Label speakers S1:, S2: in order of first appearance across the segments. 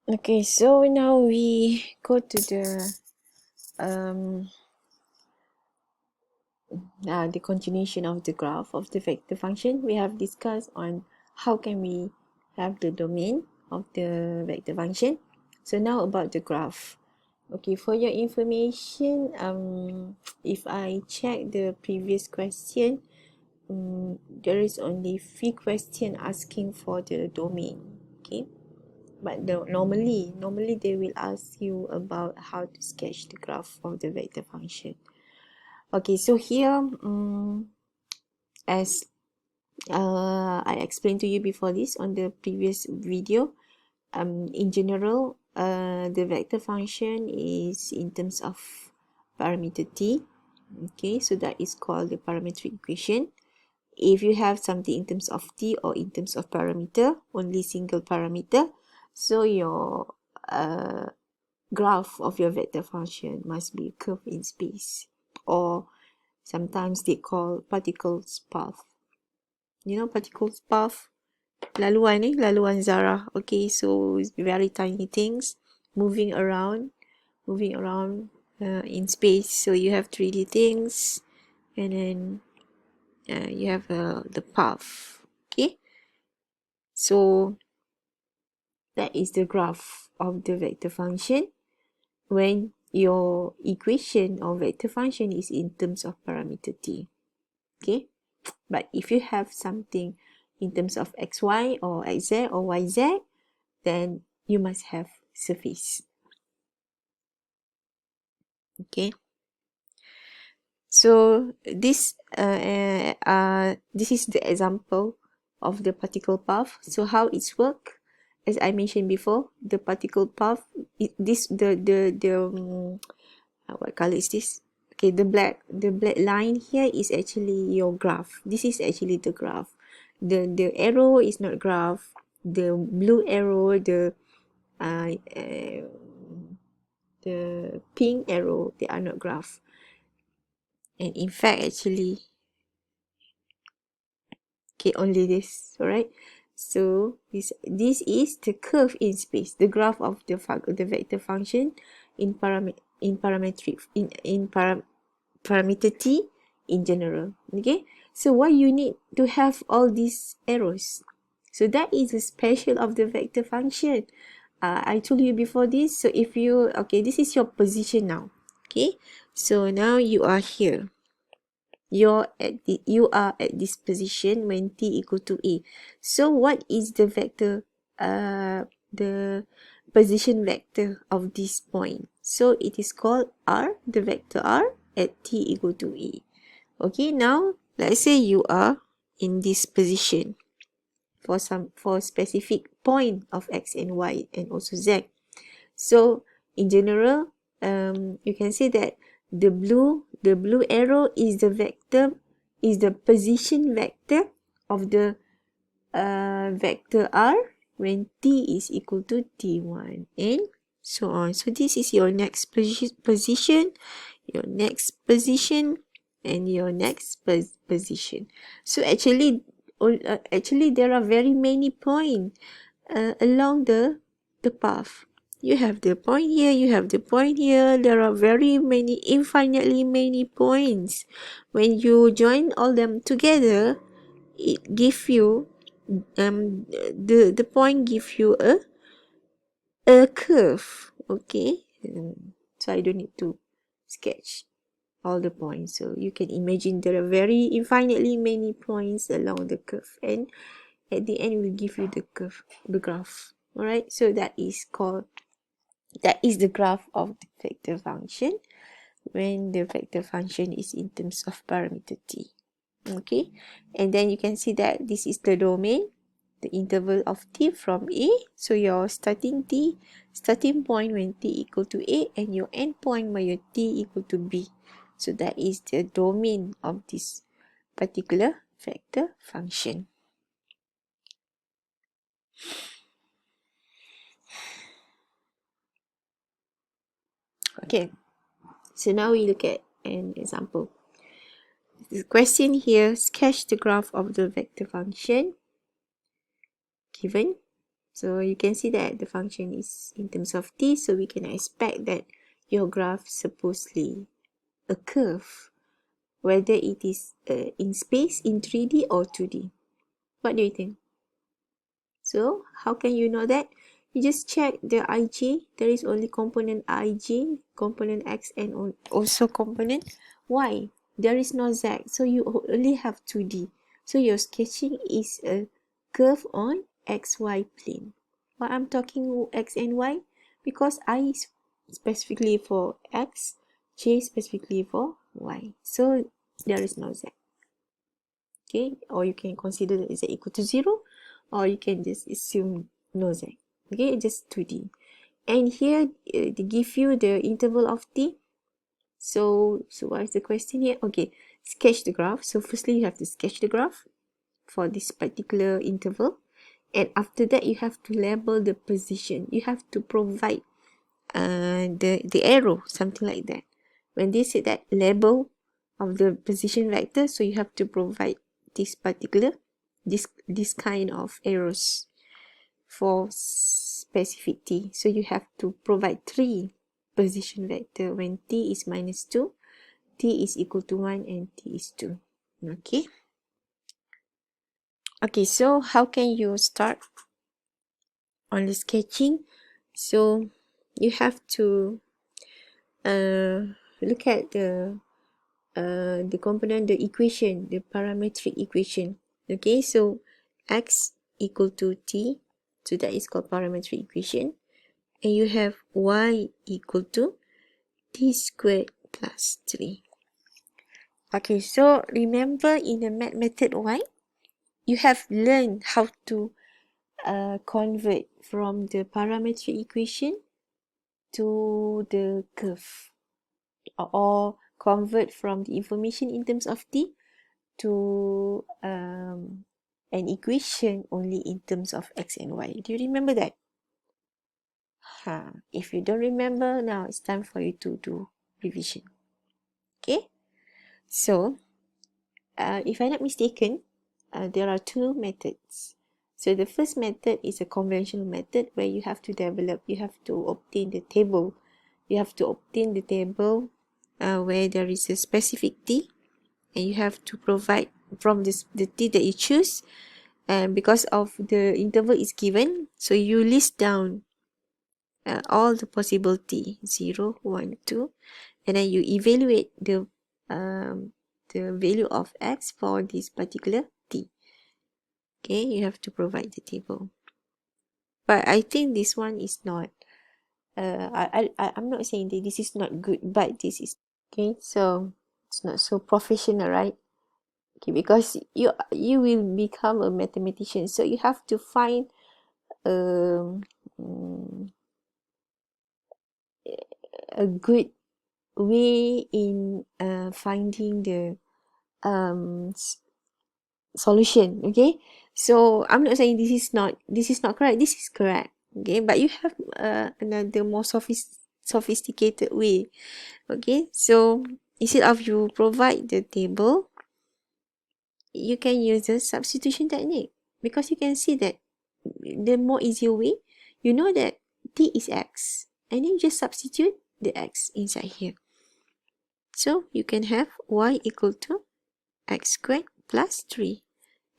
S1: Okay, so now we go to the continuation of the graph of the vector function. We have discussed on how can we have the domain of the vector function. So now about the graph. Okay, for your information, if I check the previous question, there is only 3 questions asking for the domain. Okay, but normally they will ask you about how to sketch the graph of the vector function. Okay, so here as I explained to you before this on the previous video, in general the vector function is in terms of parameter t. Okay, so that is called the parametric equation. If you have something in terms of t or in terms of parameter, only single parameter, so your graph of your vector function must be curved in space, or sometimes they call particles path. You know particles path? Laluan Zara. Okay, so it's very tiny things moving around in space. So you have 3D things, and then you have the path. Okay, so that is the graph of the vector function when your equation of vector function is in terms of parameter t. Okay, but if you have something in terms of xy or xz or yz, then you must have surface. Okay, so this is the example of the particle path. So how it's work, as I mentioned before, the particle path, what color is this? Okay, the black line here is actually your graph. This is actually the graph. The arrow is not graph. The blue arrow, the pink arrow, they are not graph. And in fact, actually, okay, only this. Alright. So this is the curve in space, the graph of the vector function in parameter t in general. Okay, so why you need to have all these arrows? So that is the special of the vector function. I told you before this. So if you, okay, this is your position now. Okay, so now you are here. You are at this position when t equal to a. So what is the vector, the position vector of this point? So it is called r, the vector r at t equal to a. Okay, now let's say you are in this position for specific point of x and y and also z. So in general, you can say that the blue arrow is the vector, is the position vector of the vector r when t is equal to t1 and so on. So this is your next position, your next position, and your next position. So actually there are very many points along the path. You have the point here, you have the point here. There are very many, infinitely many points. When you join all them together, it gives you the point give you a curve. Okay, so I don't need to sketch all the points. So you can imagine there are very infinitely many points along the curve, and at the end will give you the curve, the graph. All right, so that is the graph of the vector function when the vector function is in terms of parameter t. Okay, and then you can see that this is the domain, the interval of t from a. So your starting point when t equal to a, and your end point when your t equal to b. So that is the domain of this particular vector function. Okay, so now we look at an example. The question here, sketch the graph of the vector function given. So you can see that the function is in terms of t, so we can expect that your graph supposedly a curve, whether it is in space, in 3D or 2D. What do you think? So how can you know that? You just check the ij. There is only component ij, component x, and also component y. There is no z, so you only have 2D. So your sketching is a curve on xy plane. Why I'm talking x and y? Because I is specifically for x, j specifically for y. So there is no z. Okay, or you can consider that z equal to 0, or you can just assume no z. Okay, just 2D. And here they give you the interval of t. So what is the question here? Okay, sketch the graph. So firstly you have to sketch the graph for this particular interval, and after that you have to label the position. You have to provide the arrow, something like that. When they say that label of the position vector, so you have to provide this particular this kind of arrows for specific t. So you have to provide 3 position vector when t is -2, t is equal to 1, and t is 2. Okay, so how can you start on the sketching? So you have to look at the component, the equation, the parametric equation. Okay, so x equal to t, so that is called parametric equation, and you have y equal to t squared plus 3. Okay, so remember in the math method 1, you have learned how to convert from the parametric equation to the curve, or convert from the information in terms of t to an equation only in terms of x and y. Do you remember that? If you don't remember, now it's time for you to do revision. Okay, so if I'm not mistaken, there are 2 methods. So the first method is a conventional method where you have to obtain the table. You have to obtain the table where there is a specific t, and you have to provide from the t that you choose, and because of the interval is given, so you list down all the possible t, 0, 1, 2, and then you evaluate the value of x for this particular t. Okay, you have to provide the table. But I think this one is not I'm not saying that this is not good, but this is okay. So it's not so professional, right? Okay, because you will become a mathematician, so you have to find a good way in finding the solution. Okay, so I'm not saying this is not correct. This is correct. Okay, but you have another more sophisticated way. Okay, so instead of you provide the table, you can use the substitution technique, because you can see that the more easier way, you know that t is x, and then you just substitute the x inside here. So you can have y equal to x squared plus 3.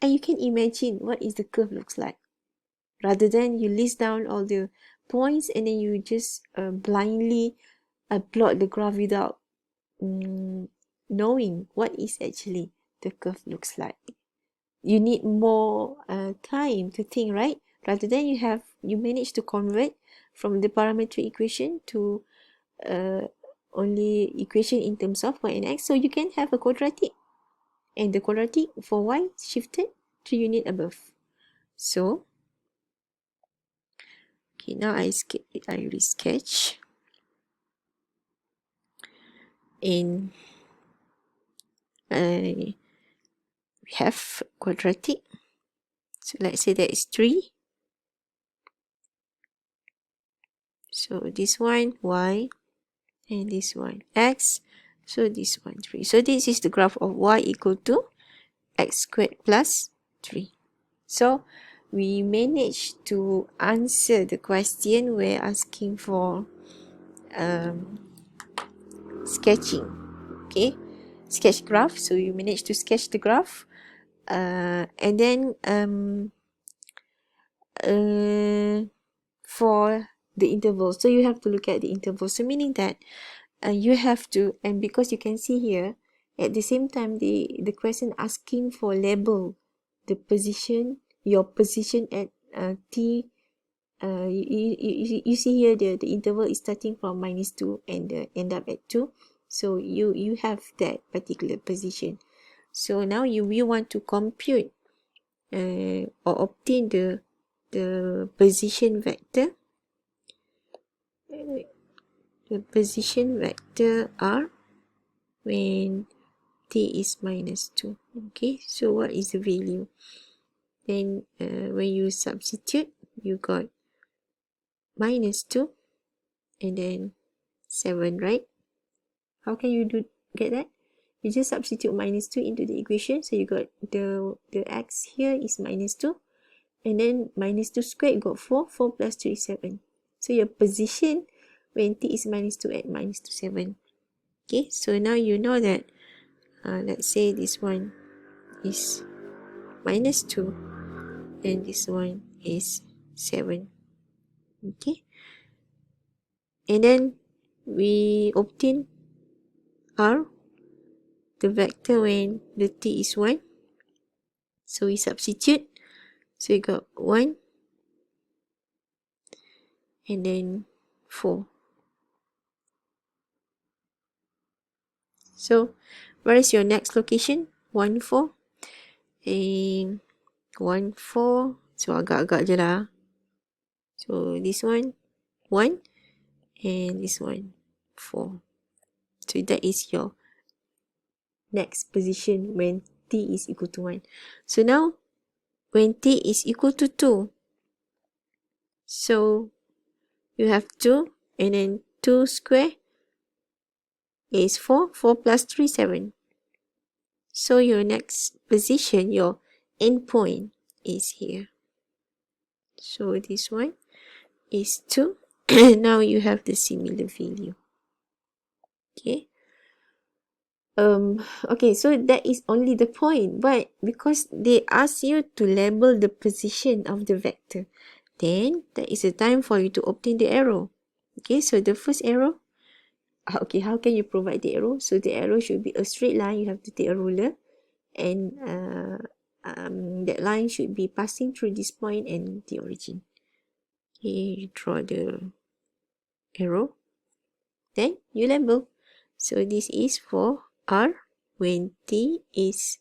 S1: And you can imagine what is the curve looks like. Rather than you list down all the points and then you just blindly plot the graph without knowing what is actually the curve looks like. You need more time to think, right? Rather than you manage to convert from the parametric equation to only equation in terms of y and x, so you can have a quadratic, and the quadratic for y shifted 3 units above. So okay, now I resketch, and we have quadratic. So let's say that is 3. So this one y, and this one x. So this one 3. So this is the graph of y equal to x squared plus 3. So we managed to answer the question we're asking for sketching. Okay, sketch graph. So you managed to sketch the graph, and then for the interval, so you have to look at the interval. So meaning that you have to, and because you can see here at the same time the question asking for label the position, your position at t. You see here the interval is starting from -2 and end up at 2. So you have that particular position. So now you want to compute or obtain the position vector. The position vector r when t is -2. Okay, so what is the value? Then when you substitute, you got -2 and then 7, right? How can you get that? You just substitute -2 into the equation. So you got the x here is -2, and then -2 squared, you got 4. 4 plus 2 is 7. So your position when t is -2 at -7. Okay, so now you know that let's say this one is -2 and this one is 7. Okay, and then we obtain r, the vector when the t is 1. So we substitute. So you got 1 and then 4. So where is your next location? 1, 4 and 1, 4. So agak-agak je lah. So this one 1 and this one 4. So that is your next position when t is equal to 1. So now when t is equal to 2, so you have 2 and then 2 square is 4. 4 plus 3, 7. So your next position, your endpoint is here. So this one is 2. Now you have the similar value. Okay. Okay, so that is only the point, but because they ask you to label the position of the vector, then that is the time for you to obtain the arrow. Okay, so the first arrow, okay, how can you provide the arrow? So the arrow should be a straight line. You have to take a ruler, and that line should be passing through this point and the origin. Okay, you draw the arrow, then you label. So this is for r when t is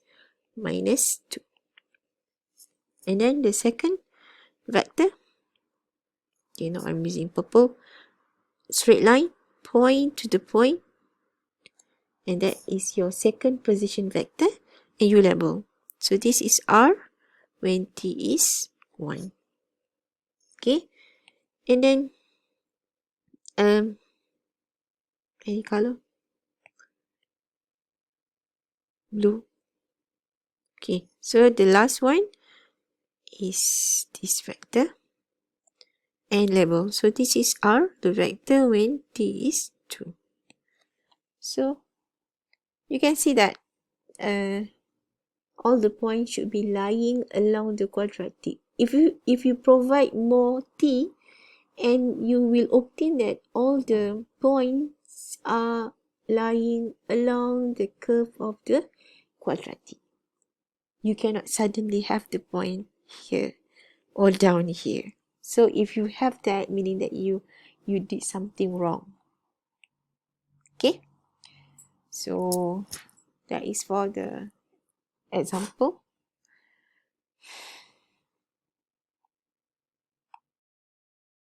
S1: -2. And then the second vector, okay, now I'm using purple, straight line, point to the point, and that is your second position vector, and you label. So this is r when t is 1. Okay, and then any color? Blue. Okay, so the last one is this vector and label. So this is r, the vector when t is 2. So you can see that all the points should be lying along the quadratic. If you provide more t, and you will obtain that all the points are lying along the curve of the quadratic. You cannot suddenly have the point here or down here. So if you have that, meaning that you did something wrong. Okay, so that is for the example.